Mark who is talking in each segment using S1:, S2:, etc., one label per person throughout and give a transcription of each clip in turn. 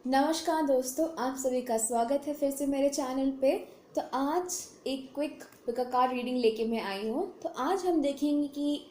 S1: नमस्कार दोस्तों, आप सभी का स्वागत है फिर से मेरे चैनल पे। तो आज एक क्विक कार्ड रीडिंग लेके मैं आई हूँ। तो आज हम देखेंगे कि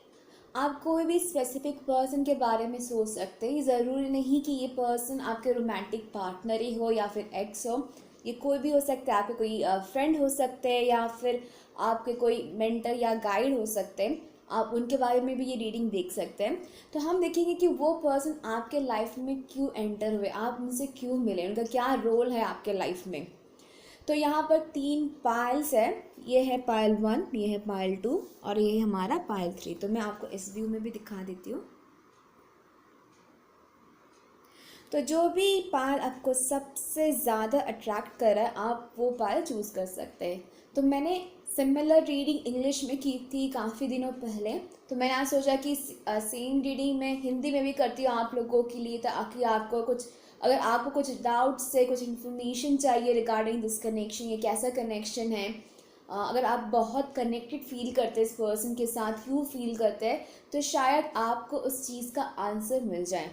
S1: आप कोई भी स्पेसिफिक पर्सन के बारे में सोच सकते हैं। ये ज़रूरी नहीं कि ये पर्सन आपके रोमांटिक पार्टनर ही हो या फिर एक्स हो। ये कोई भी हो सकता है, आपके कोई फ्रेंड हो सकते हैं या फिर आपके कोई मेंटर या गाइड हो सकते हैं। आप उनके बारे में भी ये रीडिंग देख सकते हैं। तो हम देखेंगे कि वो पर्सन आपके लाइफ में क्यों एंटर हुए, आप उनसे क्यों मिले, उनका क्या रोल है आपके लाइफ में। तो यहाँ पर 3 पायल्स है। ये है पायल 1, ये है पायल 2 और ये है हमारा पायल 3। तो मैं आपको इस व्यू में भी दिखा देती हूँ। तो जो भी पायल आपको सबसे ज़्यादा अट्रैक्ट कर रहा है, आप वो पायल चूज़ कर सकते हैं। तो मैंने सिमिलर रीडिंग इंग्लिश में की थी काफ़ी दिनों पहले। तो मैंने आज सोचा कि सेम रीडिंग मैं हिंदी में भी करती हूँ आप लोगों के लिए, ताकि आपको कुछ, अगर आपको कुछ डाउट से कुछ इन्फॉर्मेशन चाहिए रिगार्डिंग दिस कनेक्शन, ये कैसा कनेक्शन है, अगर आप बहुत कनेक्टेड फील करते हैं इस पर्सन के साथ, यू फील करते हैं, तो शायद आपको उस चीज़ का आंसर मिल जाए।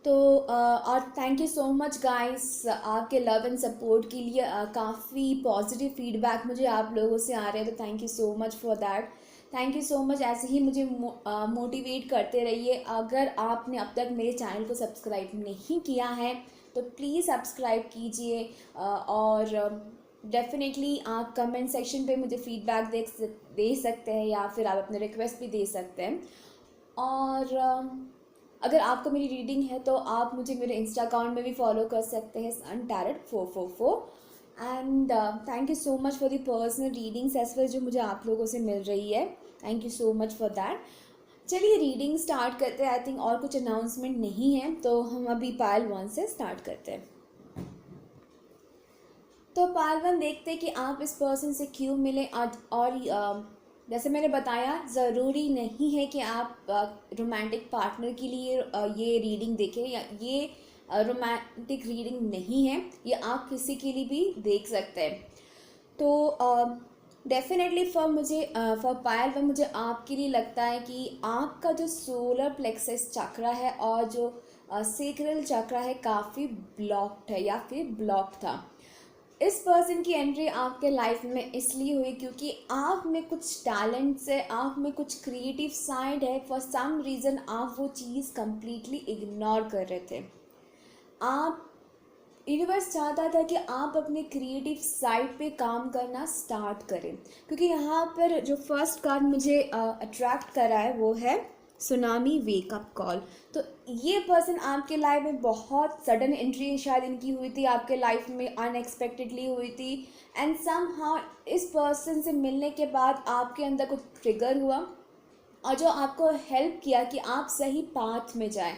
S1: तो और thank you so much guys, आपके लव एंड सपोर्ट के लिए काफ़ी पॉजिटिव फीडबैक मुझे आप लोगों से आ रहे हैं। तो thank you so much for that. Thank you so much, ऐसे ही मुझे मोटिवेट करते रहिए। अगर आपने अब तक मेरे चैनल को सब्सक्राइब नहीं किया है तो प्लीज़ सब्सक्राइब कीजिए। और डेफिनेटली आप कमेंट सेक्शन पे मुझे फीडबैक दे सकते हैं या फिर आप अपने रिक्वेस्ट भी दे सकते हैं। और अगर आपको मेरी रीडिंग है तो आप मुझे मेरे इंस्टा अकाउंट में भी फॉलो कर सकते हैं, suntarot444। And thank you so much for the personal readings as well जो मुझे आप लोगों से मिल रही है। Thank you so much for that. चलिए रीडिंग स्टार्ट करते हैं। आई थिंक और कुछ अनाउंसमेंट नहीं है, तो हम अभी पायल 1 से स्टार्ट करते हैं। तो पायल 1 देखते हैं कि आप इस पर्सन से क्यों मिले। और जैसे मैंने बताया, ज़रूरी नहीं है कि आप रोमांटिक पार्टनर के लिए ये रीडिंग देखें, या ये रोमांटिक रीडिंग नहीं है, ये आप किसी के लिए भी देख सकते हैं। तो डेफिनेटली फॉर पायल में मुझे आपके लिए लगता है कि आपका जो सोलर प्लेक्सस चक्रा है और जो सेक्रल चक्रा है काफ़ी ब्लॉक्ड है या फिर ब्लॉक था। इस पर्सन की एंट्री आपके लाइफ में इसलिए हुई क्योंकि आप में कुछ टैलेंट्स है, आप में कुछ क्रिएटिव साइड है। फॉर सम रीज़न आप वो चीज़ कंप्लीटली इग्नोर कर रहे थे। आप, यूनिवर्स चाहता था कि आप अपने क्रिएटिव साइड पे काम करना स्टार्ट करें। क्योंकि यहाँ पर जो फर्स्ट कार्ड मुझे अट्रैक्ट करा है वो है सुनामी वेकअप कॉल। तो ये पर्सन आपके लाइफ में बहुत सडन एंट्री शायद इनकी हुई थी आपके लाइफ में, अनएक्सपेक्टेडली हुई थी। एंड सम हाउ इस पर्सन से मिलने के बाद आपके अंदर कुछ ट्रिगर हुआ और जो आपको हेल्प किया कि आप सही पाथ में जाएं।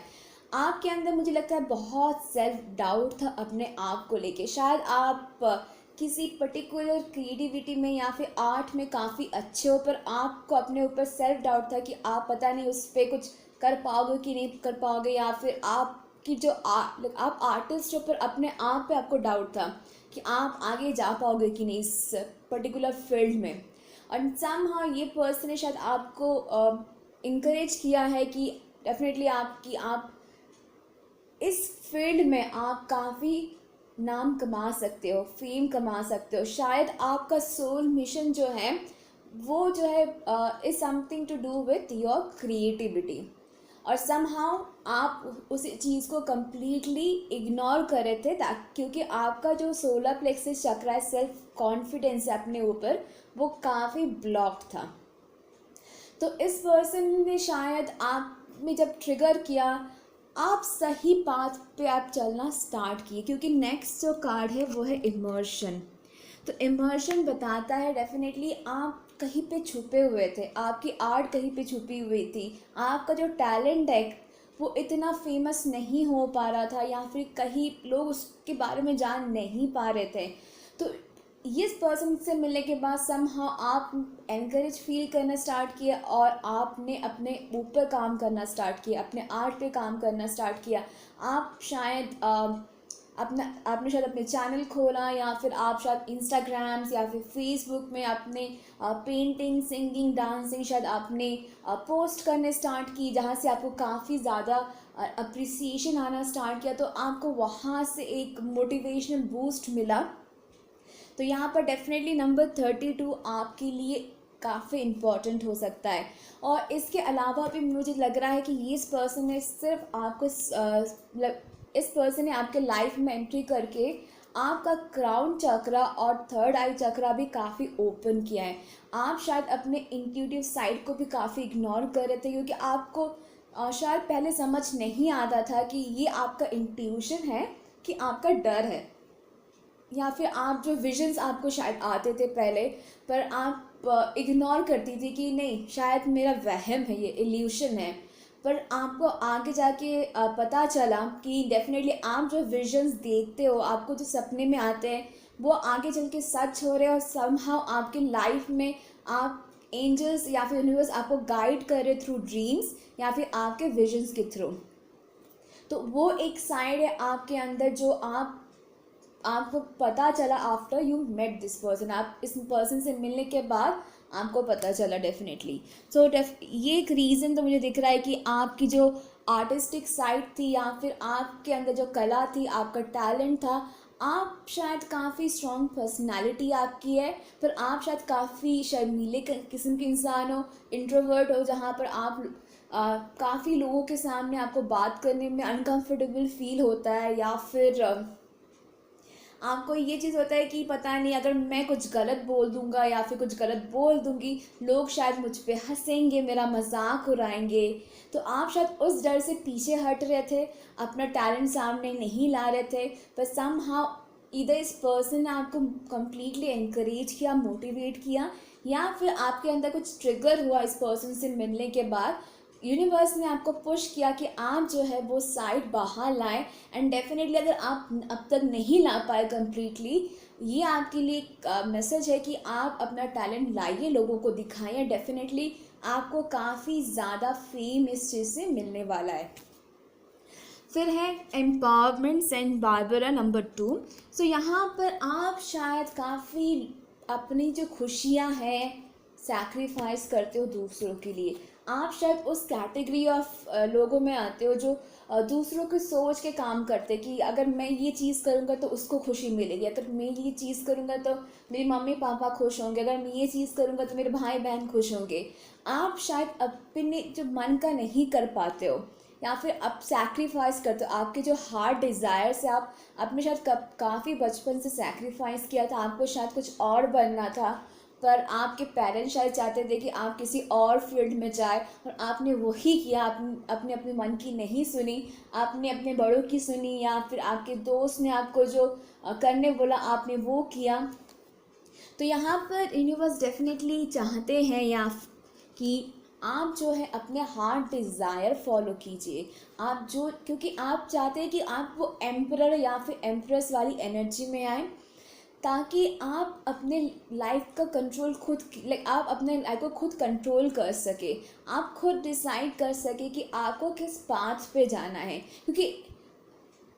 S1: आपके अंदर मुझे लगता है बहुत सेल्फ डाउट था अपने आप को लेके। शायद आप किसी पर्टिकुलर क्रिएटिविटी में या फिर आर्ट में काफ़ी अच्छे हो, पर आपको अपने ऊपर सेल्फ डाउट था कि आप पता नहीं उस पर कुछ कर पाओगे कि नहीं कर पाओगे, या फिर आपकी जो आप आर्टिस्ट हो पर अपने आप पे आपको डाउट था कि आप आगे जा पाओगे कि नहीं इस पर्टिकुलर फील्ड में। और समहाउ ये पर्सन ने शायद आपको इंकरेज किया है कि डेफिनेटली आप इस फील्ड में आप काफ़ी नाम कमा सकते हो, फेम कमा सकते हो। शायद आपका सोल मिशन जो है वो जो है is something to do with your creativity. और समहाउ आप उस चीज़ को कम्प्लीटली इग्नोर कर रहे थे, क्योंकि आपका जो सोलर प्लेक्सस चक्र है, सेल्फ कॉन्फिडेंस है अपने ऊपर, वो काफ़ी ब्लॉक था। तो इस पर्सन ने शायद आप में जब ट्रिगर किया, आप सही पाथ पे आप चलना स्टार्ट किए। क्योंकि नेक्स्ट जो कार्ड है वो है इमर्शन। तो इमर्शन बताता है डेफिनेटली आप कहीं पे छुपे हुए थे, आपकी आर्ट कहीं पे छुपी हुई थी, आपका जो टैलेंट है वो इतना फेमस नहीं हो पा रहा था, या फिर कहीं लोग उसके बारे में जान नहीं पा रहे थे। तो इस पर्सन से मिलने के बाद समहाउ आप एनकरेज फील करना स्टार्ट किया और आपने अपने ऊपर काम करना स्टार्ट किया, अपने आर्ट पे काम करना स्टार्ट किया। आप शायद आपने शायद अपने चैनल खोला, या फिर आप शायद इंस्टाग्राम्स या फिर फेसबुक में अपने पेंटिंग, सिंगिंग, डांसिंग शायद आपने पोस्ट करने स्टार्ट की, जहाँ से आपको काफ़ी ज़्यादा अप्रिसिएशन आना स्टार्ट किया, तो आपको वहाँ से एक मोटिवेशनल बूस्ट मिला। तो यहाँ पर डेफिनेटली नंबर 32 आपके लिए काफ़ी इम्पॉर्टेंट हो सकता है। और इसके अलावा भी मुझे लग रहा है कि ये इस पर्सन ने सिर्फ आपको इस पर्सन ने आपके लाइफ में एंट्री करके आपका क्राउन चक्रा और थर्ड आई चक्रा भी काफ़ी ओपन किया है। आप शायद अपने इंट्यूटिव साइड को भी काफ़ी इग्नोर कर रहे थे, क्योंकि आपको शायद पहले समझ नहीं आता था कि ये आपका इंट्यूशन है कि आपका डर है, या फिर आप जो विजन्स आपको शायद आते थे पहले, पर आप इग्नोर करती थी कि नहीं शायद मेरा वहम है, ये इल्यूशन है। पर आपको आगे जाके पता चला कि डेफिनेटली आप जो विजन्स देखते हो, आपको जो सपने में आते हैं, वो आगे चल के सच हो रहे हैं, और समहाउ आपके लाइफ में आप एंजल्स या फिर यूनिवर्स आपको गाइड कर रहे थ्रू ड्रीम्स या फिर आपके विजन्स के थ्रू। तो वो एक साइड है आपके अंदर जो आपको पता चला after you met this person. आप इस पर्सन से मिलने के बाद आपको पता चला डेफिनेटली। सो ये एक रीज़न तो मुझे दिख रहा है कि आपकी जो आर्टिस्टिक साइड थी या फिर आपके अंदर जो कला थी, आपका टैलेंट था, आप शायद काफ़ी स्ट्रॉन्ग पर्सनालिटी आपकी है, पर आप शायद काफ़ी शर्मीले किस्म के इंसान हो, इंट्रोवर्ट हो, जहाँ पर आप काफ़ी लोगों के सामने आपको बात करने में अनकंफर्टेबल फील होता है, या फिर आपको ये चीज़ होता है कि पता नहीं अगर मैं कुछ गलत बोल दूंगा या फिर कुछ गलत बोल दूंगी, लोग शायद मुझ पे हंसेंगे, मेरा मजाक उड़ाएंगे। तो आप शायद उस डर से पीछे हट रहे थे, अपना टैलेंट सामने नहीं ला रहे थे, पर समहाउ इधर इस पर्सन ने आपको कम्प्लीटली एनकरेज किया, मोटिवेट किया, या फिर आपके अंदर कुछ ट्रिगर हुआ इस पर्सन से मिलने के बाद, यूनिवर्स ने आपको पुश किया कि आप जो है वो साइड बाहर लाएं। एंड डेफिनेटली अगर आप अब तक नहीं ला पाए कम्प्लीटली, ये आपके लिए एक मैसेज है कि आप अपना टैलेंट लाइए, लोगों को दिखाइए। डेफिनेटली आपको काफ़ी ज़्यादा फेम इस चीज़ से मिलने वाला है। फिर है एम्पावरमेंट सेंट बारबरा नंबर 2। सो यहाँ पर आप शायद काफ़ी अपनी जो खुशियाँ हैं सैक्रिफाइस करते हो दूसरों के लिए। आप शायद उस कैटेगरी ऑफ लोगों में आते हो जो दूसरों की सोच के काम करते कि अगर मैं ये चीज़ करूँगा तो उसको खुशी मिलेगी, अगर मैं ये चीज़ करूँगा तो मेरी मम्मी पापा खुश होंगे, अगर मैं ये चीज़ करूँगा तो मेरे भाई बहन खुश होंगे। आप शायद अपने जो मन का नहीं कर पाते हो, या फिर आप सैक्रिफाइस करते हो आपके जो हार्ट डिज़ायर्स है। आप आपने शायद काफ़ी बचपन से सैक्रिफाइस किया था, आपको शायद कुछ और बनना था, पर आपके पेरेंट्स शायद चाहते थे कि आप किसी और फील्ड में जाए, और आपने वही किया। आपने अपने मन की नहीं सुनी, आपने अपने बड़ों की सुनी, या फिर आपके दोस्त ने आपको जो करने बोला आपने वो किया। तो यहाँ पर यूनिवर्स डेफिनेटली चाहते हैं या कि आप जो है अपने हार्ट डिज़ायर फॉलो कीजिए। आप जो, क्योंकि आप चाहते हैं कि आप वो एम्परर या फिर एम्प्रेस वाली एनर्जी में आए, ताकि आप अपने लाइफ का कंट्रोल खुद, आप अपने लाइफ को खुद कंट्रोल कर सके, आप खुद डिसाइड कर सके कि आपको किस पाथ पे जाना है। क्योंकि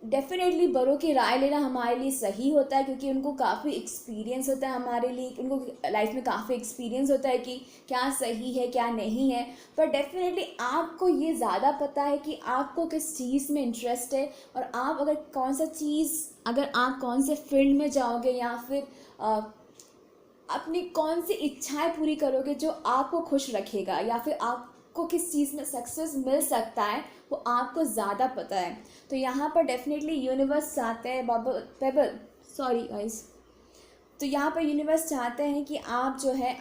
S1: डेफिनेटली बड़ों की राय लेना हमारे लिए सही होता है, क्योंकि उनको काफ़ी एक्सपीरियंस होता है, हमारे लिए उनको लाइफ में काफ़ी एक्सपीरियंस होता है कि क्या सही है क्या नहीं है। पर डेफिनेटली आपको ये ज़्यादा पता है कि आपको किस चीज़ में इंटरेस्ट है, और आप अगर कौन सा चीज़, अगर आप कौन से फील्ड में जाओगे, या फिर अपनी कौन सी इच्छाएं पूरी करोगे जो आपको खुश रखेगा, या फिर आपको किस चीज़ में सक्सेस मिल सकता है, वो आपको ज़्यादा पता है। तो यहाँ पर डेफिनेटली यूनिवर्स चाहते हैं सॉरी गाइस, तो यहाँ पर यूनिवर्स चाहते हैं कि आप जो है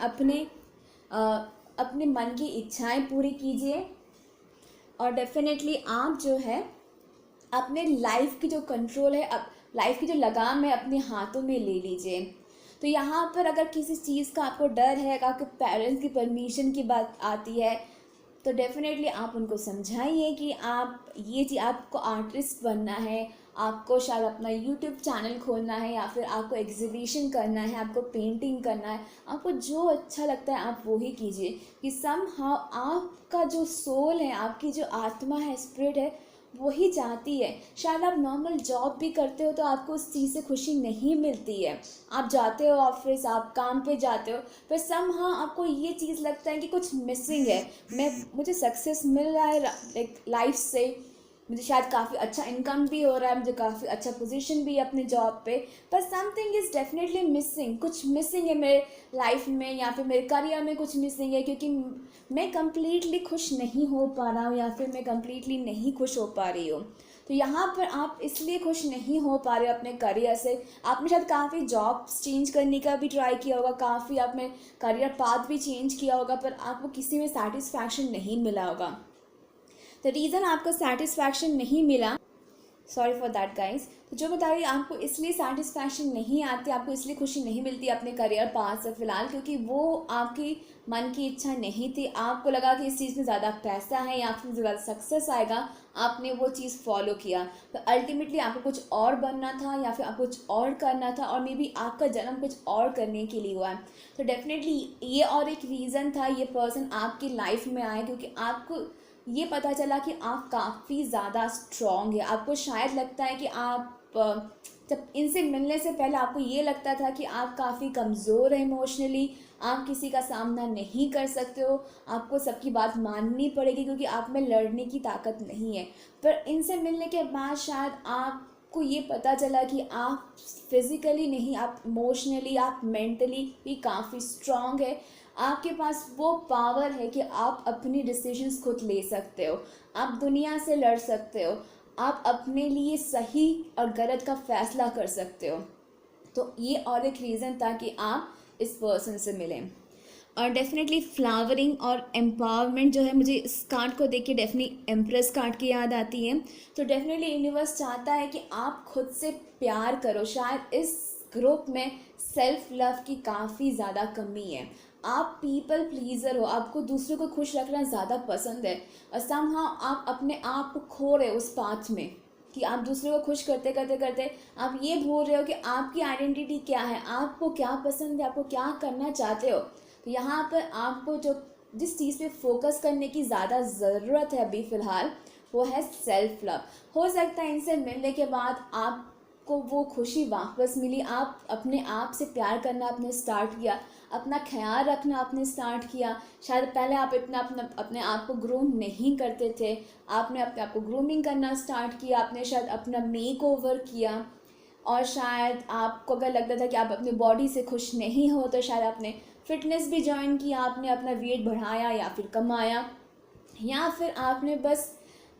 S1: अपने मन की इच्छाएं पूरी कीजिए, और डेफिनेटली आप जो है अपने लाइफ की जो कंट्रोल है, लाइफ की जो लगाम है अपने हाथों में ले लीजिए। तो यहाँ पर अगर किसी चीज़ का आपको डर है, अगर आपके पेरेंट्स की परमिशन की बात आती है, तो डेफिनेटली आप उनको समझाइए कि आप ये चीज़, आपको आर्टिस्ट बनना है, आपको शायद अपना यूट्यूब चैनल खोलना है, या फिर आपको एग्जीबिशन करना है, आपको पेंटिंग करना है, आपको जो अच्छा लगता है आप वो ही कीजिए। कि समहाउ आपका जो सोल है, आपकी जो आत्मा है, स्पिरिट है, वही चाहती है। शायद आप नॉर्मल जॉब भी करते हो तो आपको उस चीज़ से खुशी नहीं मिलती है, आप जाते हो ऑफिस, आप काम पे जाते हो, पर समहाउ आपको ये चीज़ लगता है कि कुछ मिसिंग है, मुझे सक्सेस मिल रहा है लाइफ से, मुझे शायद काफ़ी अच्छा इनकम भी हो रहा है, मुझे काफ़ी अच्छा पोजीशन भी है अपने जॉब पे, पर समथिंग इज़ डेफिनेटली मिसिंग, कुछ मिसिंग है मेरे लाइफ में या फिर मेरे करियर में कुछ मिसिंग है, क्योंकि मैं कंप्लीटली खुश नहीं हो पा रहा हूँ या फिर मैं कंप्लीटली नहीं खुश हो पा रही हूँ। तो यहाँ पर आप इसलिए खुश नहीं हो पा रहे हो अपने करियर से। आपने शायद काफ़ी जॉब्स चेंज करने का भी ट्राई किया होगा, काफ़ी आपने करियर पाथ भी चेंज किया होगा, पर आपको किसी में सेटिस्फैक्शन नहीं मिला होगा। तो रीज़न आपको सेटिस्फैक्शन नहीं मिला, सॉरी फॉर दैट गाइज। तो जो बता रही आपको इसलिए सेटिस्फैक्शन नहीं आती, आपको इसलिए खुशी नहीं मिलती अपने करियर पाथ से फ़िलहाल, क्योंकि वो आपकी मन की इच्छा नहीं थी। आपको लगा कि इस चीज़ में ज़्यादा पैसा है या फिर ज़्यादा सक्सेस आएगा, आपने वो चीज़ फॉलो किया। तो अल्टीमेटली आपको कुछ और बनना था या फिर आपको कुछ और करना था, और मे बी आपका जन्म कुछ और करने के लिए हुआ है। तो डेफिनेटली ये और एक रीज़न था ये पर्सन आपकी लाइफ में आया, क्योंकि आपको ये पता चला कि आप काफ़ी ज़्यादा स्ट्रॉन्ग है। आपको शायद लगता है कि आप जब इनसे मिलने से पहले आपको ये लगता था कि आप काफ़ी कमज़ोर हैं इमोशनली, आप किसी का सामना नहीं कर सकते हो, आपको सबकी बात माननी पड़ेगी क्योंकि आप में लड़ने की ताकत नहीं है। पर इनसे मिलने के बाद शायद आपको ये पता चला कि आप फिज़िकली नहीं, आप इमोशनली, आप मेंटली भी काफ़ी स्ट्रॉन्ग है। आपके पास वो पावर है कि आप अपनी डिसीजंस खुद ले सकते हो, आप दुनिया से लड़ सकते हो, आप अपने लिए सही और गलत का फैसला कर सकते हो। तो ये और एक रीज़न था कि आप इस पर्सन से मिलें। और डेफिनेटली फ्लावरिंग और एम्पावरमेंट जो है, मुझे इस कार्ड को देख के डेफिनेटली एम्प्रेस कार्ड की याद आती है। तो डेफिनेटली यूनिवर्स चाहता है कि आप खुद से प्यार करो। शायद इस ग्रुप में सेल्फ लव की काफ़ी ज़्यादा कमी है। आप पीपल प्लीज़र हो, आपको दूसरों को खुश रखना ज़्यादा पसंद है, और समहाउ आप अपने आप को खो रहे हो उस पाथ में कि आप दूसरों को खुश करते करते करते आप ये भूल रहे हो कि आपकी आइडेंटिटी क्या है, आपको क्या पसंद है, आपको क्या करना चाहते हो। तो यहाँ पर आपको जो जिस चीज़ पे फोकस करने की ज़्यादा ज़रूरत है अभी फ़िलहाल, वो है सेल्फ लव। हो सकता है इनसे मिलने के बाद आपको वो खुशी वापस मिली, आप अपने आप से प्यार करना आपने स्टार्ट किया, अपना ख्याल रखना आपने स्टार्ट किया। शायद पहले आप इतना अपने आप को ग्रूम नहीं करते थे, आपने अपने आप को ग्रूमिंग करना स्टार्ट किया, आपने शायद अपना मेक ओवर किया। और शायद आपको अगर लगता था कि आप अपनी बॉडी से खुश नहीं हो, तो शायद आपने फिटनेस भी ज्वाइन किया, आपने अपना वेट बढ़ाया या फिर कमाया, या फिर आपने बस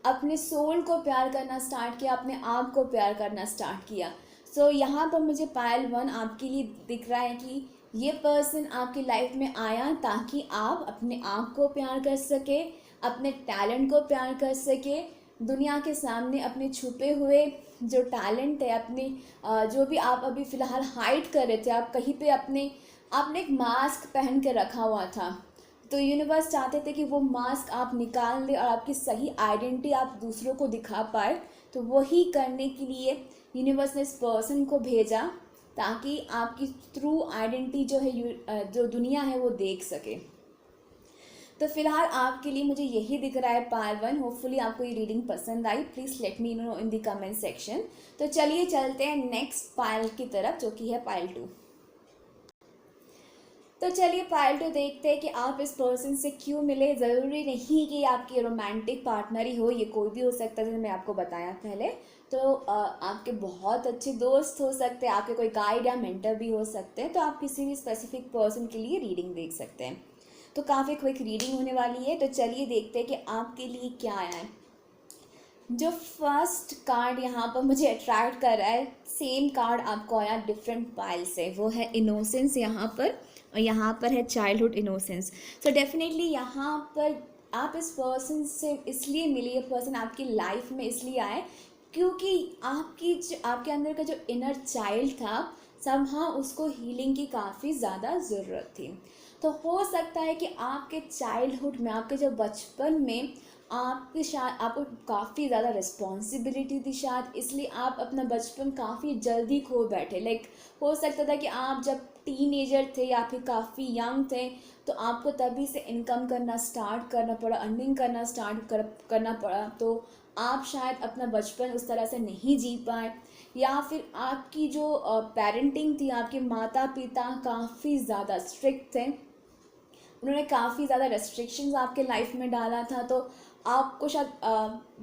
S1: अपने सोल को प्यार करना स्टार्ट किया, अपने आप को प्यार करना स्टार्ट किया। सो यहाँ पर मुझे पायल 1 आपके लिए दिख रहा है कि ये पर्सन आपकी लाइफ में आया ताकि आप अपने आप को प्यार कर सके, अपने टैलेंट को प्यार कर सके, दुनिया के सामने अपने छुपे हुए जो टैलेंट है, अपने जो भी आप अभी फ़िलहाल हाइड कर रहे थे, आप कहीं पे आपने एक मास्क पहन के रखा हुआ था। तो यूनिवर्स चाहते थे कि वो मास्क आप निकाल दें और आपकी सही आइडेंटिटी आप दूसरों को दिखा पाए। तो वही करने के लिए यूनिवर्स ने इस पर्सन को भेजा ताकि आपकी ट्रू आइडेंटिटी जो है, जो दुनिया है, वो देख सके। तो फिलहाल आपके लिए मुझे यही दिख रहा है पायल 1। होपफुली आपको ये रीडिंग पसंद आई। Please let me know in the comment section. तो चलिए चलते हैं नेक्स्ट पायल की तरफ, जो कि है पायल 2। तो चलिए पायल 2 देखते हैं कि आप इस पर्सन से क्यों मिले। ज़रूरी नहीं कि आपकी रोमांटिक पार्टनर ही हो, ये कोई भी हो सकता है, जैसे मैं आपको बताया पहले। तो आपके बहुत अच्छे दोस्त हो सकते हैं, आपके कोई गाइड या मेंटर भी हो सकते हैं। तो आप किसी भी स्पेसिफिक पर्सन के लिए रीडिंग देख सकते हैं। तो काफ़ी क्विक रीडिंग होने वाली है। तो चलिए देखते हैं कि आपके लिए क्या आया है। जो फर्स्ट कार्ड यहाँ पर मुझे अट्रैक्ट कर रहा है, सेम कार्ड आपको आया डिफरेंट पाइल से, वो है इनोसेंस यहाँ पर, और यहाँ पर है चाइल्डहुड इनोसेंस। सो डेफिनेटली यहाँ पर आप इस पर्सन से इसलिए मिले, ये पर्सन आपकी लाइफ में इसलिए आए क्योंकि आपके अंदर का जो इनर चाइल्ड था, समहाउ उसको हीलिंग की काफ़ी ज़्यादा ज़रूरत थी। तो हो सकता है कि आपके चाइल्डहुड में, आपके जो बचपन में आपको काफ़ी ज़्यादा रिस्पॉन्सिबिलिटी थी शायद, इसलिए आप अपना बचपन काफ़ी जल्दी खो बैठे। हो सकता था कि आप जब टीनेजर थे या फिर काफ़ी यंग थे, तो आपको तभी से इनकम करना स्टार्ट करना पड़ा, अर्निंग करना करना पड़ा। तो आप शायद अपना बचपन उस तरह से नहीं जी पाए, या फिर आपकी जो पेरेंटिंग थी, आपके माता पिता काफ़ी ज़्यादा स्ट्रिक्ट थे, उन्होंने काफ़ी ज़्यादा रेस्ट्रिक्शंस आपके लाइफ में डाला था। तो आपको शायद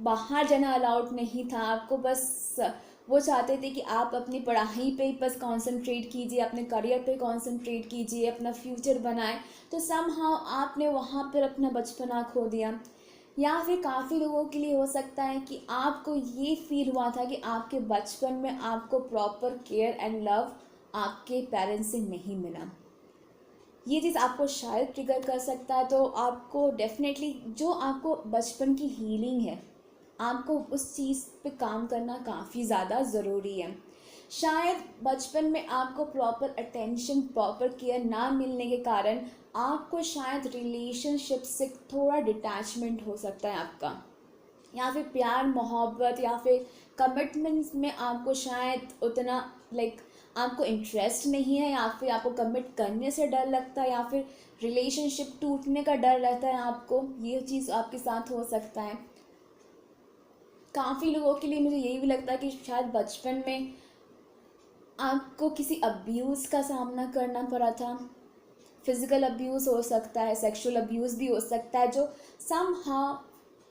S1: बाहर जाना अलाउड नहीं था, आपको बस वो चाहते थे कि आप अपनी पढ़ाई पे ही बस कंसंट्रेट कीजिए, अपने करियर पे कंसंट्रेट कीजिए, अपना फ्यूचर बनाएं। तो समहाउ आपने वहाँ पर अपना बचपना खो दिया। या फिर काफ़ी लोगों के लिए हो सकता है कि आपको ये फील हुआ था कि आपके बचपन में आपको प्रॉपर केयर एंड लव आपके पेरेंट्स से नहीं मिला। ये चीज़ आपको शायद ट्रिगर कर सकता है। तो आपको डेफिनेटली जो आपको बचपन की हीलिंग है, आपको उस चीज़ पे काम करना काफ़ी ज़्यादा ज़रूरी है। शायद बचपन में आपको प्रॉपर अटेंशन, प्रॉपर केयर ना मिलने के कारण आपको शायद रिलेशनशिप से थोड़ा डिटैचमेंट हो सकता है आपका, या फिर प्यार मोहब्बत या फिर कमिटमेंट्स में आपको शायद उतना आपको इंटरेस्ट नहीं है, या फिर आपको कमिट करने से डर लगता है, या फिर रिलेशनशिप टूटने का डर रहता है आपको। ये चीज़ आपके साथ हो सकता है। काफ़ी लोगों के लिए मुझे यही भी लगता है कि शायद बचपन में आपको किसी अब्यूज़ का सामना करना पड़ा था। फिज़िकल अब्यूज़ हो सकता है, सेक्सुअल अब्यूज़ भी हो सकता है, जो समहाउ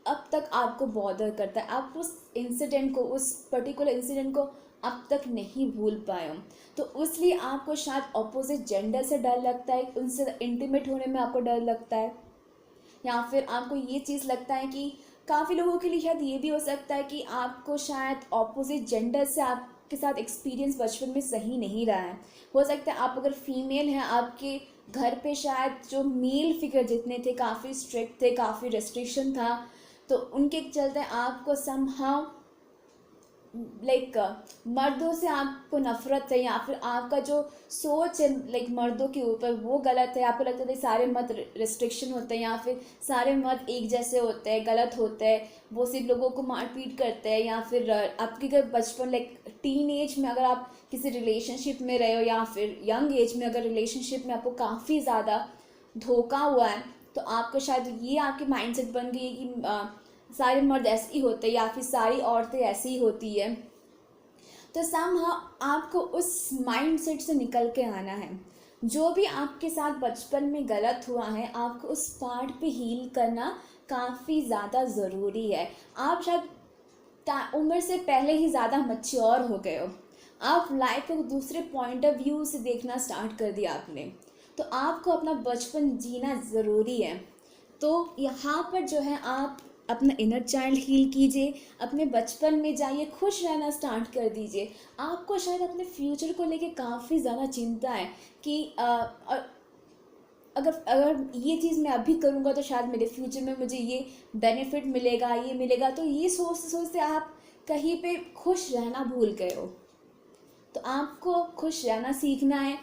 S1: अब तक आपको बॉदर करता है। आप उस इंसिडेंट को, उस पर्टिकुलर इंसिडेंट को अब तक नहीं भूल पाए हो। तो इसलिए आपको शायद अपोजिट जेंडर से डर लगता है, उनसे इंटीमेट होने में आपको डर लगता है, या फिर आपको ये चीज़ लगता है कि काफ़ी लोगों के लिए शायद ये भी हो सकता है कि आपको शायद ऑपोजिट जेंडर से आपके साथ एक्सपीरियंस बचपन में सही नहीं रहा है। हो सकता है आप अगर फीमेल हैं, आपके घर पे शायद जो मेल फिगर जितने थे काफ़ी स्ट्रिक्ट थे, काफ़ी रेस्ट्रिक्शन था, तो उनके चलते आपको समहाउ मर्दों से आपको नफरत है, या फिर आपका जो सोच है मर्दों के ऊपर वो गलत है। आपको लगता है सारे मत रिस्ट्रिक्शन होते हैं, या फिर सारे मत एक जैसे होते हैं, गलत होते हैं, वो सिर्फ लोगों को मारपीट करते हैं। या फिर आपके अगर बचपन टीन एज में अगर आप किसी रिलेशनशिप में रहे हो, या फिर यंग एज में अगर रिलेशनशिप में आपको काफ़ी ज़्यादा धोखा हुआ है, तो आपको शायद ये आपकी माइंडसेट बन गई है कि सारे मर्द ऐसे ही होते हैं, या फिर सारी औरतें ऐसी ही होती है। तो समहाउ आपको उस माइंडसेट से निकल के आना है। जो भी आपके साथ बचपन में गलत हुआ है, आपको उस पार्ट पे हील करना काफ़ी ज़्यादा ज़रूरी है। आप शायद उम्र से पहले ही ज़्यादा मैच्योर हो गए हो, आप लाइफ को दूसरे पॉइंट ऑफ व्यू से देखना स्टार्ट कर दिया आपने। तो आपको अपना बचपन जीना ज़रूरी है। तो यहाँ पर जो है आप अपना इनर चाइल्ड हील कीजिए, अपने बचपन में जाइए, खुश रहना स्टार्ट कर दीजिए। आपको शायद अपने फ्यूचर को लेके काफ़ी ज़्यादा चिंता है कि अगर अगर ये चीज़ मैं अभी करूँगा तो शायद मेरे फ्यूचर में मुझे ये बेनिफिट मिलेगा, ये मिलेगा। तो ये सोचते सोचते आप कहीं पे खुश रहना भूल गए हो। तो आपको खुश रहना सीखना है।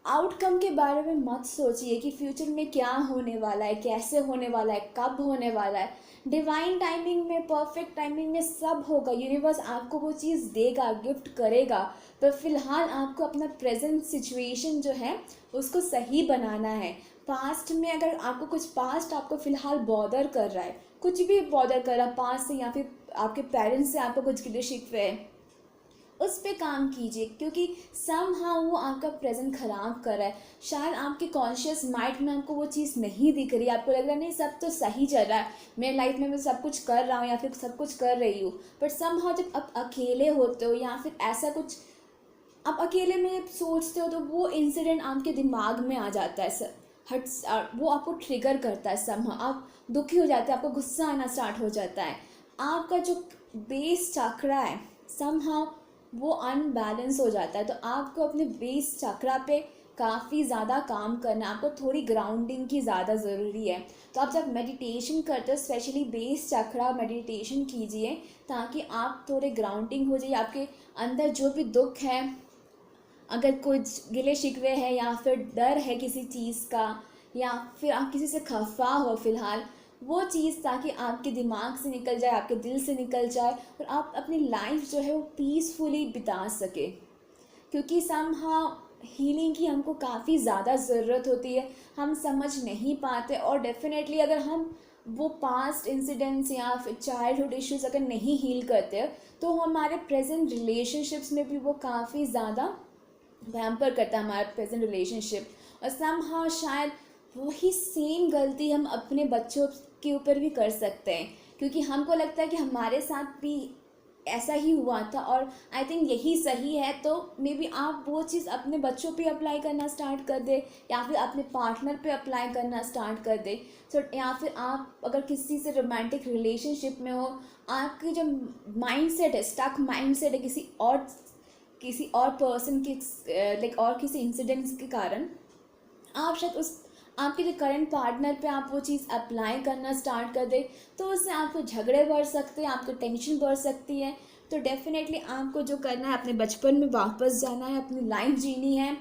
S1: आउटकम के बारे में मत सोचिए कि फ्यूचर में क्या होने वाला है, कैसे होने वाला है, कब होने वाला है। डिवाइन टाइमिंग में, परफेक्ट टाइमिंग में सब होगा। यूनिवर्स आपको वो चीज़ देगा, गिफ्ट करेगा। पर फिलहाल आपको अपना प्रेजेंट सिचुएशन जो है उसको सही बनाना है। पास्ट में अगर आपको कुछ, पास्ट आपको फ़िलहाल बॉदर कर रहा है, कुछ भी बॉदर कर रहा है पास्ट से, या फिर आपके पेरेंट्स से आपको कुछ गिले शिकवे है, उस पे काम कीजिए, क्योंकि समहाउ वो आपका प्रेजेंट ख़राब कर रहा है। शायद आपके कॉन्शियस माइंड में आपको वो चीज़ नहीं दिख रही, आपको लग रहा है नहीं सब तो सही चल रहा है, मेरे लाइफ में मैं सब कुछ कर रहा हूँ या फिर सब कुछ कर रही हूँ। बट समहाउ जब आप अकेले होते हो, या फिर ऐसा कुछ आप अकेले में सोचते हो, तो वो इंसिडेंट आपके दिमाग में आ जाता है सर, वो आपको ट्रिगर करता है। समहाउ आप दुखी हो जाते हैं, आपको गुस्सा आना स्टार्ट हो जाता है। आपका जो बेस चक्रा है समहाउ वो अनबैलेंस हो जाता है। तो आपको अपने बेस चक्रा पे काफ़ी ज़्यादा काम करना, आपको थोड़ी ग्राउंडिंग की ज़्यादा ज़रूरी है। तो आप जब मेडिटेशन करते हो, स्पेशली बेस चक्रा मेडिटेशन कीजिए, ताकि आप थोड़े ग्राउंडिंग हो जाइए। आपके अंदर जो भी दुख है, अगर कुछ गिले शिकवे है, या फिर डर है किसी चीज़ का, या फिर आप किसी से खफा हो फ़िलहाल, वो चीज़ ताकि आपके दिमाग से निकल जाए, आपके दिल से निकल जाए, और आप अपनी लाइफ जो है वो पीसफुली बिता सके। क्योंकि समहाउ हीलिंग की हमको काफ़ी ज़्यादा ज़रूरत होती है, हम समझ नहीं पाते। और डेफिनेटली अगर हम वो पास्ट इंसिडेंट्स या फिर चाइल्डहुड इश्यूज़ अगर नहीं हील करते, तो हमारे प्रेजेंट रिलेशनशिप्स में भी वो काफ़ी ज़्यादा पैम्पर करता है हमारा प्रेजेंट रिलेशनशिप। और समहाउ शायद वही सेम गलती हम अपने बच्चों के ऊपर भी कर सकते हैं। क्योंकि हमको लगता है कि हमारे साथ भी ऐसा ही हुआ था और आई थिंक यही सही है। तो मे बी आप वो चीज़ अपने बच्चों पे अप्लाई करना स्टार्ट कर दे या फिर अपने पार्टनर पे अप्लाई करना स्टार्ट कर दे। सो या फिर आप अगर किसी से रोमांटिक रिलेशनशिप में हो, आपकी जो माइंडसेट है, स्टक माइंडसेट है किसी और पर्सन के लाइक और किसी इंसिडेंट्स के कारण, आप शायद उस आपके जो करंट पार्टनर पे आप वो चीज़ अप्लाई करना स्टार्ट कर दे, तो उससे आपको झगड़े बढ़ सकते हैं, आपको टेंशन बढ़ सकती है। तो डेफिनेटली आपको जो करना है, अपने बचपन में वापस जाना है, अपनी लाइफ जीनी है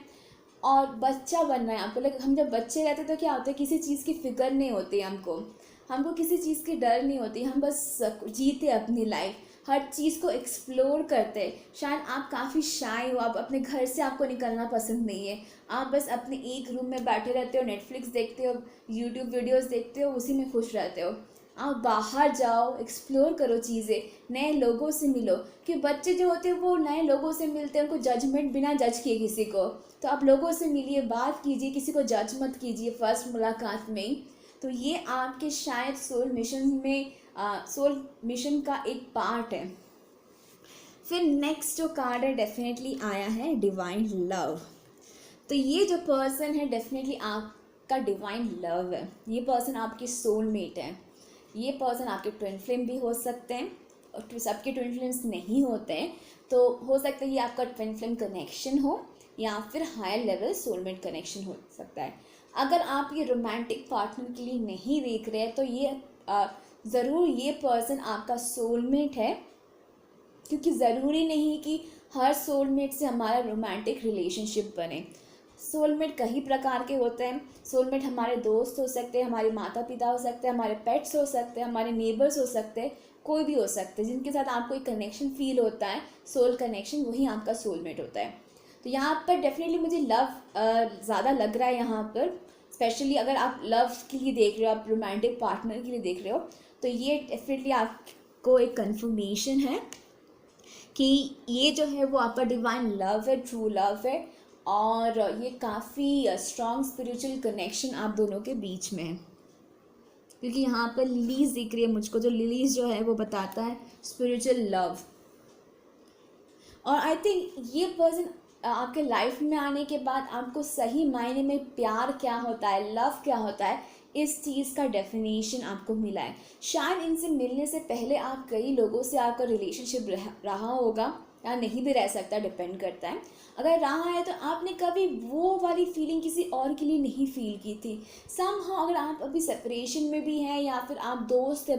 S1: और बच्चा बनना है आपको। लाइक हम जब बच्चे रहते तो क्या होता है, किसी चीज़ की फिक्र नहीं होती हमको किसी चीज़ की डर नहीं होती, हम बस जीते अपनी लाइफ, हर चीज़ को एक्सप्लोर करते। शायद आप काफ़ी शाय हो, आप अपने घर से आपको निकलना पसंद नहीं है, आप बस अपने एक रूम में बैठे रहते हो, नेटफ्लिक्स देखते हो, यूट्यूब वीडियोस देखते हो, उसी में खुश रहते हो। आप बाहर जाओ, एक्सप्लोर करो चीज़ें, नए लोगों से मिलो। कि बच्चे जो होते हैं वो नए लोगों से मिलते हैं, उनको जजमेंट बिना जज किए किसी को। तो आप लोगों से मिलिए, बात कीजिए, किसी को जज मत कीजिए फर्स्ट मुलाकात में ही। तो ये आपके शायद सोल मिशन का एक पार्ट है। फिर नेक्स्ट जो कार्ड है डेफिनेटली आया है डिवाइन लव। तो ये जो पर्सन है डेफिनेटली आपका डिवाइन लव है। ये पर्सन आपकी सोलमेट है। ये पर्सन आपके ट्विन फ्लेम भी हो सकते हैं और सबके ट्विन फ्लेम्स नहीं होते हैं। तो हो सकता है ये आपका ट्विन फ्लेम कनेक्शन हो या फिर हायर लेवल सोलमेट कनेक्शन हो सकता है। अगर आप ये रोमांटिक पार्टनर के लिए नहीं देख रहे हैं तो ये ज़रूर ये पर्सन आपका सोलमेट है, क्योंकि ज़रूरी नहीं कि हर सोलमेट से हमारा रोमांटिक रिलेशनशिप बने। सोलमेट कई प्रकार के होते हैं। सोलमेट हमारे दोस्त हो सकते हैं, हमारे माता पिता हो सकते हैं, हमारे पेट्स हो सकते हैं, हमारे नेबर्स हो सकते हैं, कोई भी हो सकते हैं जिनके साथ आपको एक कनेक्शन फील होता है, सोल कनेक्शन, वही आपका सोलमेट होता है। तो यहाँ पर डेफिनेटली मुझे लव ज़्यादा लग रहा है यहाँ पर, स्पेशली अगर आप लव के लिए देख रहे हो, आप रोमांटिक पार्टनर के लिए देख रहे हो, तो ये डेफिनेटली आपको एक कन्फर्मेशन है कि ये जो है वो आपका डिवाइन लव है, ट्रू लव है और ये काफ़ी स्ट्रॉन्ग स्पिरिचुअल कनेक्शन आप दोनों के बीच में है। क्योंकि यहाँ पर लिलीज दिख रही है मुझको, जो लिलीज जो है वो बताता है स्पिरिचुअल लव। और आई थिंक ये पर्सन आपके लाइफ में आने के बाद आपको सही मायने में प्यार क्या होता है, लव क्या होता है, इस चीज़ का डेफिनेशन आपको मिला है। शायद इनसे मिलने से पहले आप कई लोगों से आपका रिलेशनशिप रहा होगा या नहीं भी रह सकता, डिपेंड करता है। अगर रहा है तो आपने कभी वो वाली फीलिंग किसी और के लिए नहीं फील की थी। समहाउ अगर आप अभी सेपरेशन में भी हैं या फिर आप दोस्त है,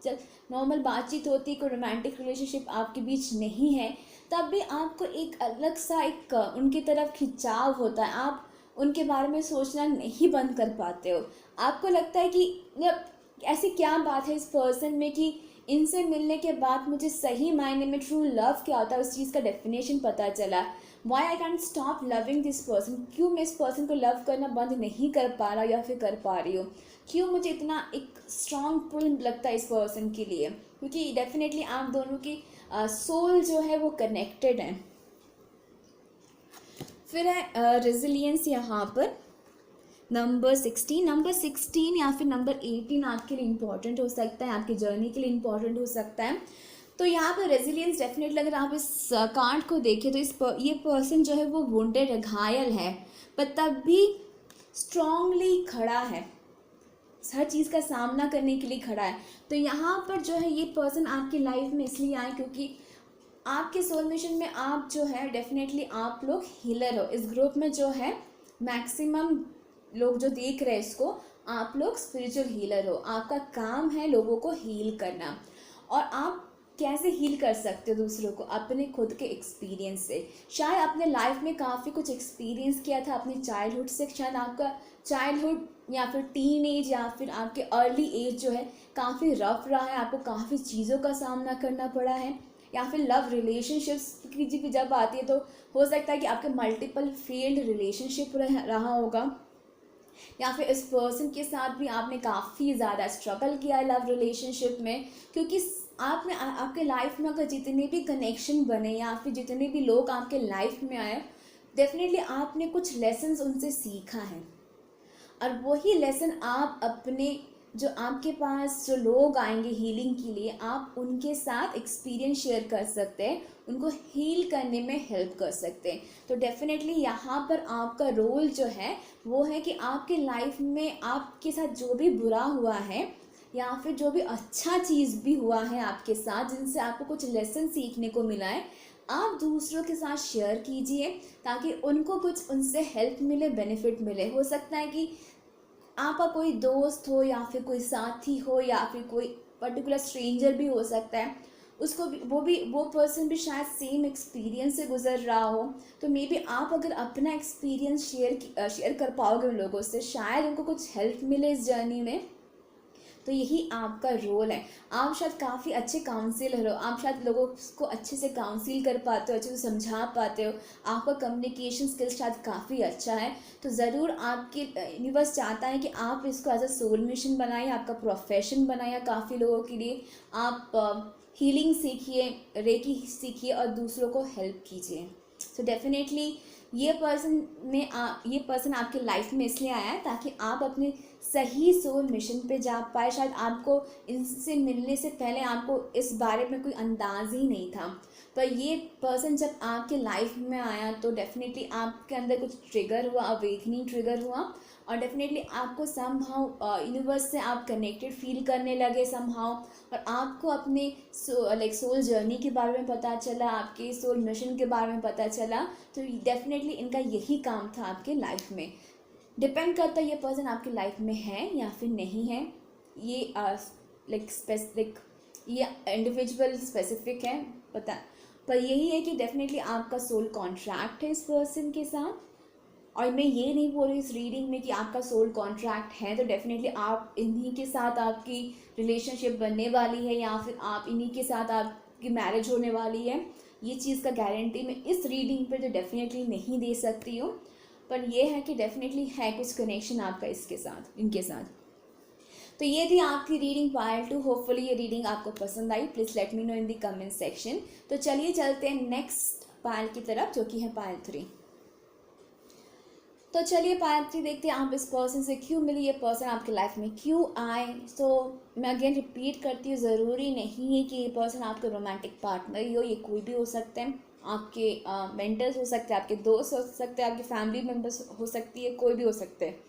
S1: जब नॉर्मल बातचीत होती है, कोई रोमांटिक रिलेशनशिप आपके बीच नहीं है, तब भी आपको एक अलग सा एक उनकी तरफ खिंचाव होता है। आप उनके बारे में सोचना नहीं बंद कर पाते हो। आपको लगता है कि मतलब ऐसी क्या बात है इस पर्सन में कि इनसे मिलने के बाद मुझे सही मायने में ट्रू लव क्या होता है उस चीज़ का डेफिनेशन पता चला। Why I can't stop loving this person, क्यों मैं इस पर्सन को लव करना बंद नहीं कर पा रहा या फिर कर पा रही हूँ, क्यों मुझे इतना एक स्ट्रॉन्ग पुल लगता है इस पर्सन के लिए। क्योंकि डेफिनेटली आप दोनों की सोल जो है वो कनेक्टेड है। फिर है रेजिलियंस यहाँ पर नंबर 16 या फिर नंबर 18 आपके लिए इम्पॉर्टेंट हो सकता है, आपकी जर्नी के लिए इम्पॉर्टेंट हो सकता है। तो यहाँ पर रेजिलियंस डेफिनेटली अगर आप इस कार्ड को देखें तो ये पर्सन जो है वो वुंडेड है, घायल है, पर तब भी स्ट्रांगली खड़ा है, हर चीज़ का सामना करने के लिए खड़ा है। तो यहाँ पर जो है ये पर्सन आपकी लाइफ में इसलिए आए क्योंकि आपके सोल मिशन में आप जो है डेफिनेटली आप लोग हीलर हो। इस ग्रुप में जो है मैक्सिमम लोग जो देख रहे हैं इसको, आप लोग स्पिरिचुअल हीलर हो। आपका काम है लोगों को हील करना। और आप कैसे हील कर सकते हो दूसरों को? अपने खुद के एक्सपीरियंस से। शायद अपने लाइफ में काफ़ी कुछ एक्सपीरियंस किया था अपनी चाइल्डहुड से, शायद आपका चाइल्डहुड या फिर टीन एज या फिर आपके अर्ली एज जो है काफ़ी रफ रहा है, आपको काफ़ी चीज़ों का सामना करना पड़ा है। या फिर लव रिलेशनशिप्स की जब आती है तो हो सकता है कि आपके मल्टीपल फेल्ड रिलेशनशिप रहा होगा, या फिर इस पर्सन के साथ भी आपने काफ़ी ज़्यादा स्ट्रगल किया है लव रिलेशनशिप में। क्योंकि आपने आपके लाइफ में अगर जितने भी कनेक्शन बने या फिर जितने भी लोग आपके लाइफ में आए, डेफिनेटली आपने कुछ लेसन्स उनसे सीखा है और वही लेसन आप अपने जो आपके पास जो लोग आएंगे हीलिंग के लिए, आप उनके साथ एक्सपीरियंस शेयर कर सकते हैं, उनको हील करने में हेल्प कर सकते हैं। तो डेफिनेटली यहाँ पर आपका रोल जो है वो है कि आपके लाइफ में आपके साथ जो भी बुरा हुआ है या फिर जो भी अच्छा चीज़ भी हुआ है आपके साथ, जिनसे आपको कुछ लेसन सीखने को मिला है, आप दूसरों के साथ शेयर कीजिए ताकि उनको कुछ उनसे हेल्प मिले, बेनिफिट मिले। हो सकता है कि आपका कोई दोस्त हो या फिर कोई साथी हो या फिर कोई पर्टिकुलर स्ट्रेंजर भी हो सकता है, उसको भी वो पर्सन भी शायद सेम एक्सपीरियंस से गुजर रहा हो। तो मे बी आप अगर अपना एक्सपीरियंस शेयर कर पाओगे उन लोगों से, शायद उनको कुछ हेल्प मिले इस जर्नी में। तो यही आपका रोल है। आप शायद काफ़ी अच्छे काउंसिलर हो, आप शायद लोगों को अच्छे से काउंसिल कर पाते हो, अच्छे से समझा पाते हो, आपका कम्युनिकेशन स्किल्स शायद काफ़ी अच्छा है। तो ज़रूर आपके यूनिवर्स चाहता है कि आप इसको एज अ सोल मिशन बनाइए, आपका प्रोफेशन बनाइए काफ़ी लोगों के लिए। आप हीलिंग सीखिए, रेकी सीखिए और दूसरों को हेल्प कीजिए। सो डेफिनेटली ये पर्सन आपके लाइफ में इसलिए आया है ताकि आप अपने सही सोल मिशन पे जा पाए। शायद आपको इनसे मिलने से पहले आपको इस बारे में कोई अंदाज ही नहीं था, पर ये पर्सन जब आपके लाइफ में आया तो डेफिनेटली आपके अंदर कुछ ट्रिगर हुआ, अवेकनिंग ट्रिगर हुआ, और डेफिनेटली आपको समहाउ यूनिवर्स से आप कनेक्टेड फील करने लगे समहाउ, और आपको अपने सोल जर्नी के बारे में पता चला, आपके सोल मिशन के बारे में पता चला। तो डेफिनेटली इनका यही काम था आपके लाइफ में। डिपेंड करता है ये पर्सन आपकी लाइफ में है या फिर नहीं है, ये स्पेसिफिक, ये इंडिविजुअल स्पेसिफिक है पता। पर यही है कि डेफिनेटली आपका सोल कॉन्ट्रैक्ट है इस पर्सन के साथ। और मैं ये नहीं बोल रही इस रीडिंग में कि आपका सोल कॉन्ट्रैक्ट है तो डेफिनेटली आप इन्हीं के साथ आपकी रिलेशनशिप बनने वाली है या फिर आप इन्हीं के साथ आपकी मैरिज होने वाली है। ये चीज़ का गारंटी मैं इस रीडिंग पर तो डेफिनेटली नहीं दे सकती हूँ, पर यह है कि डेफिनेटली है कुछ कनेक्शन आपका इसके साथ, इनके साथ। तो ये थी आपकी रीडिंग पायल 2। होपफुली ये रीडिंग आपको पसंद आई। Please let me know in the comment section. तो चलिए चलते हैं नेक्स्ट पायल की तरफ, जो कि है पायल 3। तो चलिए पायल 3 देखते हैं आप इस पर्सन से क्यों मिली, ये पर्सन आपके लाइफ में क्यों आए। सो मैं अगेन रिपीट करती हूँ, ज़रूरी नहीं है कि ये पर्सन आपका रोमांटिक पार्टनर ही हो, ये कोई भी हो सकते हैं, आपके मेंटर्स हो सकते हैं, आपके दोस्त हो सकते हैं, आपके फैमिली मेम्बर्स हो सकती है, कोई भी हो सकते हैं।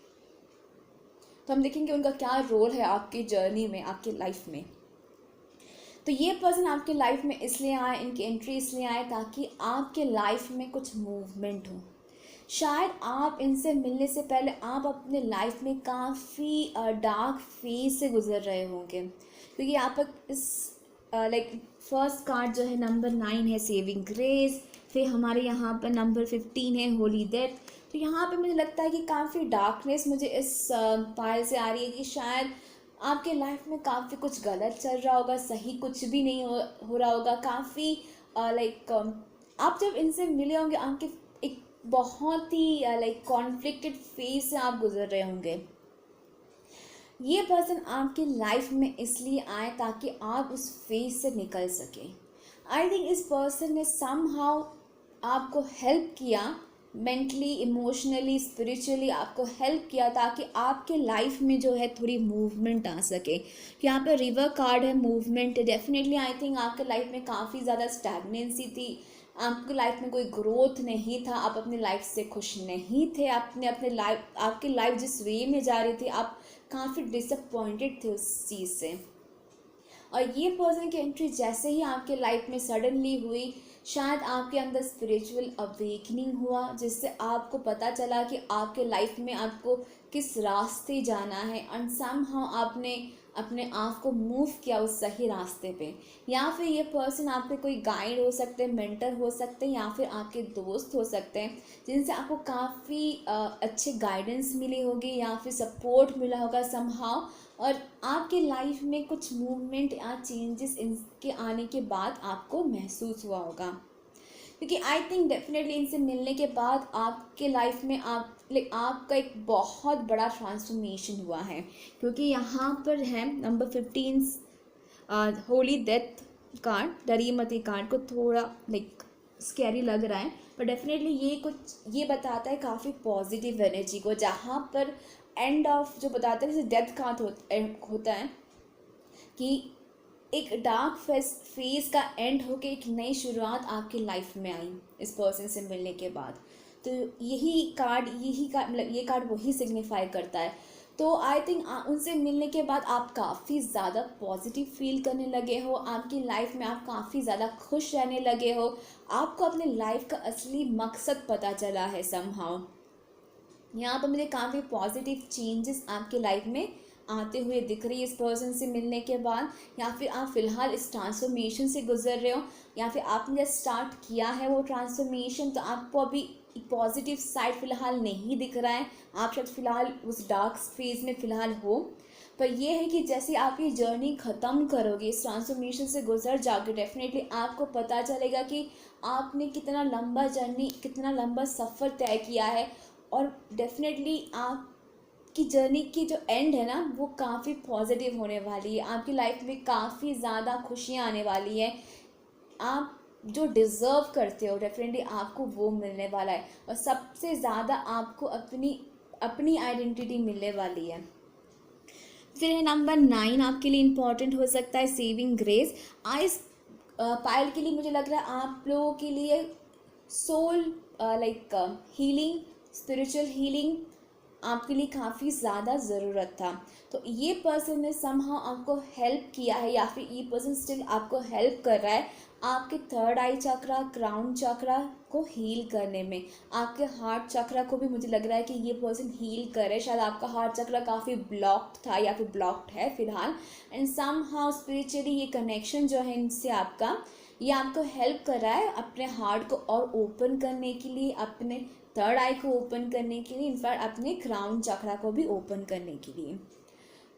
S1: तो हम देखेंगे उनका क्या रोल है आपकी जर्नी में, आपके लाइफ में। तो ये पर्सन आपके लाइफ में इसलिए आए, इनकी एंट्री इसलिए आए ताकि आपके लाइफ में कुछ मूवमेंट हो। शायद आप इनसे मिलने से पहले आप अपने लाइफ में काफ़ी डार्क फेज से गुजर रहे होंगे, क्योंकि यहाँ पर इस फर्स्ट कार्ड जो है नंबर 9 है सेविंग ग्रेस, फिर हमारे यहाँ पर नंबर 15 है होली डेथ। तो यहाँ पे मुझे लगता है कि काफ़ी डार्कनेस मुझे इस पायल से आ रही है कि शायद आपके लाइफ में काफ़ी कुछ गलत चल रहा होगा, सही कुछ भी नहीं हो रहा होगा। काफ़ी आप जब इनसे मिले होंगे आपके एक बहुत ही कॉन्फ्लिक्टेड फेज से आप गुजर रहे होंगे। ये पर्सन आपकी लाइफ में इसलिए आए ताकि आप उस फेज से निकल सकें। आई थिंक इस पर्सन ने समहाउ आपको हेल्प किया, मेंटली, इमोशनली, स्पिरिचुअली आपको हेल्प किया ताकि आपके लाइफ में जो है थोड़ी मूवमेंट आ सके। यहाँ पे रिवर कार्ड है, मूवमेंट। डेफिनेटली आई थिंक आपके लाइफ में काफ़ी ज़्यादा स्टैग्नेंसी थी, आपकी लाइफ में कोई ग्रोथ नहीं था, आप अपनी लाइफ से खुश नहीं थे, आपकी लाइफ जिस वे में जा रही थी आप काफ़ी डिसअपॉइंटेड थे उस चीज़ से। और ये पर्सन की एंट्री जैसे ही आपके लाइफ में सडनली हुई, शायद आपके अंदर स्पिरिचुअल अवेकनिंग हुआ, जिससे आपको पता चला कि आपके लाइफ में आपको किस रास्ते जाना है, एंड समहाउ आपने अपने आप को मूव किया उस सही रास्ते पे। या फिर ये पर्सन आपके कोई गाइड हो सकते हैं, मेंटर हो सकते हैं, या फिर आपके दोस्त हो सकते हैं जिनसे आपको काफ़ी अच्छे गाइडेंस मिली होगी या फिर सपोर्ट मिला होगा समहाउ, और आपके लाइफ में कुछ मूवमेंट या चेंजेस इनके आने के बाद आपको महसूस हुआ होगा। क्योंकि आई थिंक डेफिनेटली इनसे मिलने के बाद आपके लाइफ में आपका एक बहुत बड़ा ट्रांसफॉर्मेशन हुआ है। क्योंकि यहाँ पर है नंबर 15 होली डेथ कार्ड, डरी मती कार्ड को थोड़ा स्कैरी लग रहा है, पर डेफिनेटली ये बताता है काफ़ी पॉजिटिव एनर्जी को, जहाँ पर एंड ऑफ जो बताते हैं जैसे डेथ का होता है कि एक डार्क फेज का एंड होके एक नई शुरुआत आपकी लाइफ में आई इस पर्सन से मिलने के बाद। तो ये कार्ड वही सिग्निफाई करता है। तो आई थिंक उनसे मिलने के बाद आप काफ़ी ज़्यादा पॉजिटिव फील करने लगे हो, आपकी लाइफ में आप काफ़ी ज़्यादा खुश रहने लगे हो, आपको अपने लाइफ का असली मकसद पता चला है समहाउ। यहाँ पर मुझे काफ़ी पॉजिटिव चेंजेस आपके लाइफ में आते हुए दिख रही है इस पर्सन से मिलने के बाद, या फिर आप फ़िलहाल इस ट्रांसफॉर्मेशन से गुजर रहे हो, या फिर आपने जब स्टार्ट किया है वो ट्रांसफॉर्मेशन तो आपको अभी पॉजिटिव साइड फ़िलहाल नहीं दिख रहा है, आप शायद फ़िलहाल उस डार्क फेज में फ़िलहाल हो। पर यह है कि जैसे आप ये जर्नी ख़त्म करोगे, इस ट्रांसफॉर्मेशन से गुजर जाओगे, डेफिनेटली आपको पता चलेगा कि आपने कितना लंबा जर्नी, कितना लंबा सफ़र तय किया है। और डेफिनेटली आपकी जर्नी की जो एंड है ना वो काफ़ी पॉजिटिव होने वाली है, आपकी लाइफ में काफ़ी ज़्यादा खुशियाँ आने वाली है, आप जो डिज़र्व करते हो डेफिनेटली आपको वो मिलने वाला है, और सबसे ज़्यादा आपको अपनी आइडेंटिटी मिलने वाली है। फिर है नंबर 9 आपके लिए इम्पॉर्टेंट हो सकता है, सेविंग ग्रेस। आइस पायल के लिए मुझे लग रहा है आप लोगों के लिए soul like healing, spiritual healing आपके लिए काफ़ी ज़्यादा ज़रूरत था। तो ये पर्सन ने समहाउ आपको हेल्प किया है, या फिर ये पर्सन स्टिल आपको हेल्प कर रहा है आपके थर्ड आई चक्रा, क्राउन चक्रा को हील करने में। आपके हार्ट चक्रा को भी मुझे लग रहा है कि ये पर्सन हील करे, शायद आपका हार्ट चक्रा काफ़ी ब्लॉक्ड था या फिर ब्लॉक्ड है फिलहाल, एंड समहाउ स्पिरिचुअली ये कनेक्शन जो है इनसे आपका, ये आपको हेल्प कर रहा है अपने हार्ट को और ओपन करने के लिए, अपने थर्ड आई को ओपन करने के लिए, इनफैक्ट अपने क्राउन चक्रा को भी ओपन करने के लिए।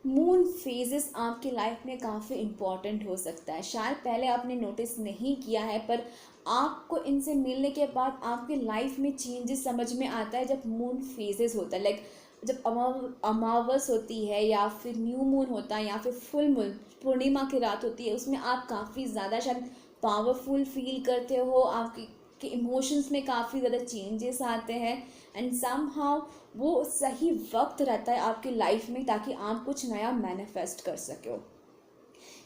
S1: मून फेजेस आपकी लाइफ में काफ़ी इम्पॉर्टेंट हो सकता है, शायद पहले आपने नोटिस नहीं किया है, पर आपको इनसे मिलने के बाद आपकी लाइफ में चेंजेस समझ में आता है जब मून फेजेस होता है, लाइक जब अमावस होती है या फिर न्यू मून होता है या फिर फुल मून, पूर्णिमा की रात होती है, उसमें आप काफ़ी ज़्यादा शायद पावरफुल फील करते हो, आपकी के इमोशंस में काफ़ी ज़्यादा चेंजेस आते हैं, एंड समहाउ वो सही वक्त रहता है आपकी लाइफ में ताकि आप कुछ नया मैनिफेस्ट कर सको।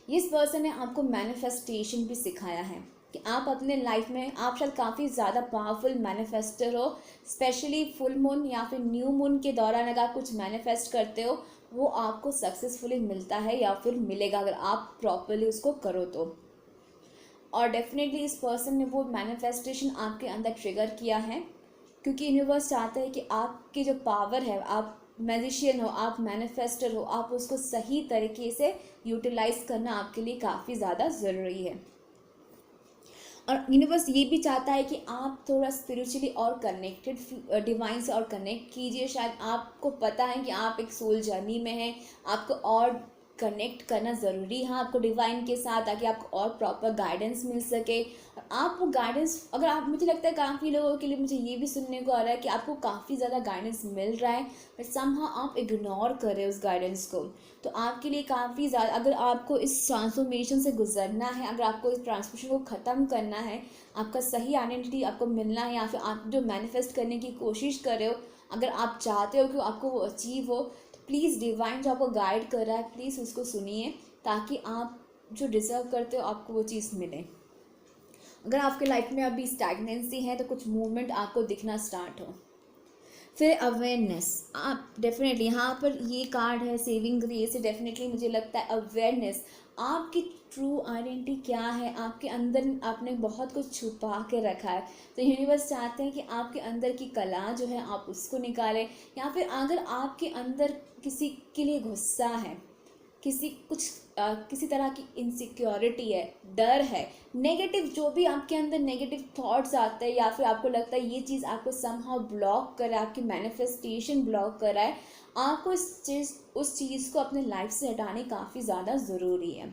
S1: इस पर्सन ने आपको मैनिफेस्टेशन भी सिखाया है कि आप अपने लाइफ में, आप शायद काफ़ी ज़्यादा पावरफुल मैनिफेस्टर हो, स्पेशली फुल मून या फिर न्यू मून के दौरान अगर आप कुछ मैनिफेस्ट करते हो वो आपको सक्सेसफुली मिलता है या फिर मिलेगा अगर आप प्रॉपरली उसको करो तो। और डेफिनेटली इस पर्सन ने वो मैनिफेस्टेशन आपके अंदर ट्रिगर किया है, क्योंकि यूनिवर्स चाहता है कि आपकी जो पावर है, आप मैजिशियन हो, आप मैनिफेस्टर हो, आप उसको सही तरीके से यूटिलाइज करना आपके लिए काफ़ी ज़्यादा ज़रूरी है। और यूनिवर्स ये भी चाहता है कि आप थोड़ा स्पिरिचुअली और कनेक्टेड, डिवाइन से और कनेक्ट कीजिए। शायद आपको पता है कि आप एक सोल जर्नी में हैं, आपको और कनेक्ट करना ज़रूरी है आपको डिवाइन के साथ, ताकि आपको और प्रॉपर गाइडेंस मिल सके। और आप वो गाइडेंस, अगर आप, मुझे लगता है काफ़ी लोगों के लिए मुझे ये भी सुनने को आ रहा है कि आपको काफ़ी ज़्यादा गाइडेंस मिल रहा है बट समहाउ आप इग्नोर कर रहे हो उस गाइडेंस को। तो आपके लिए काफ़ी ज़्यादा, अगर आपको इस ट्रांसफॉर्मेशन से गुजरना है, अगर आपको इस ट्रांसफॉर्मेशन को ख़त्म करना है, आपका सही आइडेंटिटी आपको मिलना है, या फिर आप जो मैनिफेस्ट करने की कोशिश कर रहे हो, अगर आप चाहते हो कि आपको वो अचीव हो, प्लीज़ डिवाइन जो आपको गाइड कर रहा है प्लीज़ उसको सुनिए, ताकि आप जो डिज़र्व करते हो आपको वो चीज़ मिले। अगर आपके लाइफ में अभी स्टैग्नेंसी है तो कुछ मूवमेंट आपको दिखना स्टार्ट हो। फिर अवेयरनेस, आप डेफिनेटली यहाँ पर ये कार्ड है सेविंग ग्रेस, डेफिनेटली मुझे लगता है अवेयरनेस, आपकी ट्रू आइडेंटिटी क्या है, आपके अंदर आपने बहुत कुछ छुपा के रखा है, तो यूनिवर्स चाहते हैं कि आपके अंदर की कला जो है आप उसको निकालें। या फिर अगर आपके अंदर किसी के लिए गुस्सा है, किसी तरह की इनसिक्योरिटी है, डर है, नेगेटिव जो भी आपके अंदर नेगेटिव थॉट्स आते हैं, या फिर आपको लगता है ये चीज़ आपको समहाउ ब्लॉक कर रहा है, आपकी मैनिफेस्टेशन ब्लॉक कर रहा है, आपको उस चीज़ को अपने लाइफ से हटाने काफ़ी ज़्यादा ज़रूरी है।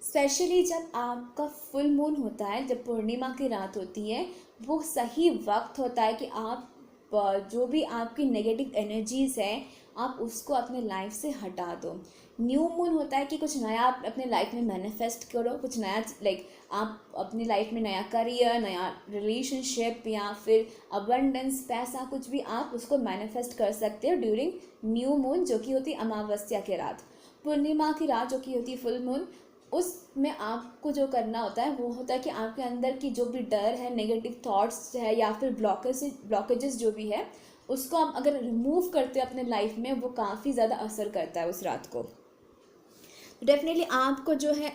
S1: स्पेशली जब आपका फुल मून होता है, जब पूर्णिमा की रात होती है, वो सही वक्त होता है कि आप जो भी आपकी नेगेटिव एनर्जीज़ है आप उसको अपने लाइफ से हटा दो। न्यू मून होता है कि कुछ नया आप अपने लाइफ में मैनिफेस्ट करो, कुछ नया, लाइक आप अपनी लाइफ में नया करियर, नया रिलेशनशिप या फिर अबंडेंस, पैसा, कुछ भी आप उसको मैनिफेस्ट कर सकते हो ड्यूरिंग न्यू मून, जो कि होती है अमावस्या की रात। पूर्णिमा की रात जो कि होती है फुल मून, उसमें आपको जो करना होता है वो होता है कि आपके अंदर की जो भी डर है, नेगेटिव थॉट्स है या फिर ब्लॉकेजेस जो भी है, उसको आप अगर रिमूव करते हो अपने लाइफ में, वो काफ़ी ज़्यादा असर करता है उस रात को। डेफिनेटली आपको जो है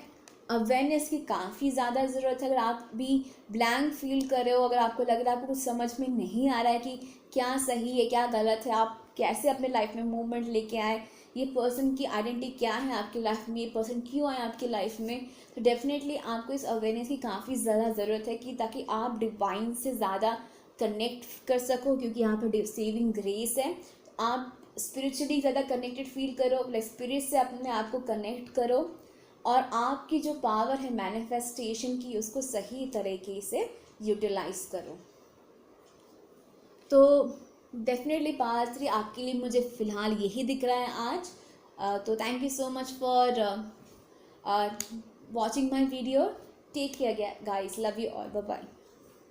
S1: अवेयरनेस की काफ़ी ज़्यादा ज़रूरत है। अगर आप भी ब्लैंक फील कर रहे हो, अगर आपको लग रहा है आपको कुछ समझ में नहीं आ रहा है कि क्या सही है क्या गलत है, आप कैसे अपने लाइफ में मूवमेंट लेके आए, ये पर्सन की आइडेंटिटी क्या है आपकी लाइफ में, ये पर्सन क्यों आए आपकी लाइफ में, तो डेफिनेटली आपको इस अवेयरनेस की काफ़ी ज़्यादा ज़रूरत है कि ताकि आप डिवाइन से ज़्यादा कनेक्ट कर सको, क्योंकि यहाँ पर सेविंग ग्रेस है। आप स्पिरिचुअली ज़्यादा कनेक्टेड फील करो, लाइक स्पिरिट से अपने आप को कनेक्ट करो, और आपकी जो पावर है मैनिफेस्टेशन की, उसको सही तरीके से यूटिलाइज करो। तो डेफिनेटली पार्ट 3 आपके लिए मुझे फ़िलहाल यही दिख रहा है आज। तो thank you so much for watching my video. Take care guys, love you all, bye bye.